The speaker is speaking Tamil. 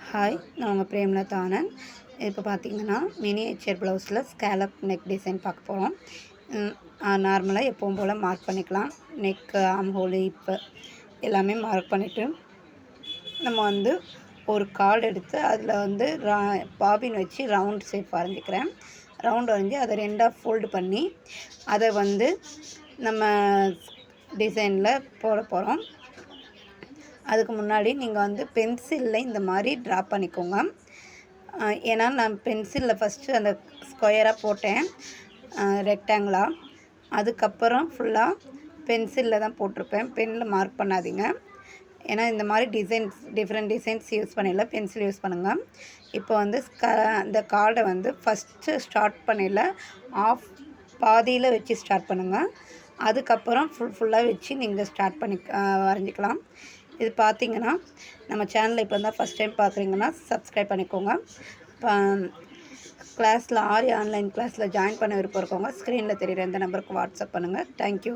ஹாய், நான் உங்கள் பிரேம்லதா ஆனந்த். இப்போ பார்த்தீங்கன்னா, மினியேச்சர் ப்ளவுஸில் ஸ்கேலப் நெக் டிசைன் பார்க்க போகிறோம். நார்மலாக எப்பவும் போல் மார்க் பண்ணிக்கலாம். நெக்கு, ஆம் ஹோலு, ஹிப்பு எல்லாமே மார்க் பண்ணிவிட்டு நம்ம வந்து ஒரு கார்டு எடுத்து அதில் வந்து பாபின் வச்சு ரவுண்ட் ஷேப் வரைஞ்சிக்கிறேன். ரவுண்ட் வரைஞ்சி அதை ரெண்டாக ஃபோல்டு பண்ணி அதை வந்து நம்ம டிசைனில் போட போகிறோம். அதுக்கு முன்னாடி நீங்கள் வந்து பென்சிலில் இந்த மாதிரி ட்ரா பண்ணிக்கோங்க. ஏன்னா நான் பென்சிலில் ஃபஸ்ட்டு அந்த ஸ்கொயராக போட்டேன் ரெக்டாங்கிளாக. அதுக்கப்புறம் ஃபுல்லாக பென்சிலில் தான் போட்டிருப்பேன். பென்னில் மார்க் பண்ணாதீங்க. ஏன்னா இந்த மாதிரி டிஃப்ரெண்ட் டிசைன்ஸ் யூஸ் பண்ணிடல, பென்சில் யூஸ் பண்ணுங்கள். இப்போ வந்து அந்த கார்டை வந்து ஃபஸ்ட்டு ஸ்டார்ட் பண்ணல பாதியில் வச்சு ஸ்டார்ட் பண்ணுங்கள். அதுக்கப்புறம் ஃபுல்லாக வச்சு நீங்கள் ஸ்டார்ட் பண்ணி வரைஞ்சிக்கலாம். இது பார்த்திங்கன்னா நம்ம சேனலில் இப்போ தான் ஃபஸ்ட் டைம் பார்க்குறீங்கன்னா சப்ஸ்கிரைப் பண்ணிக்கோங்க. கிளாஸில் ஆன்லைன் கிளாஸில் ஜாயின் பண்ண விருப்பம் இருக்கவங்க ஸ்க்ரீனில் தெரிகிற எந்த நம்பருக்கு வாட்ஸ்அப் பண்ணுங்கள். தேங்க்யூ.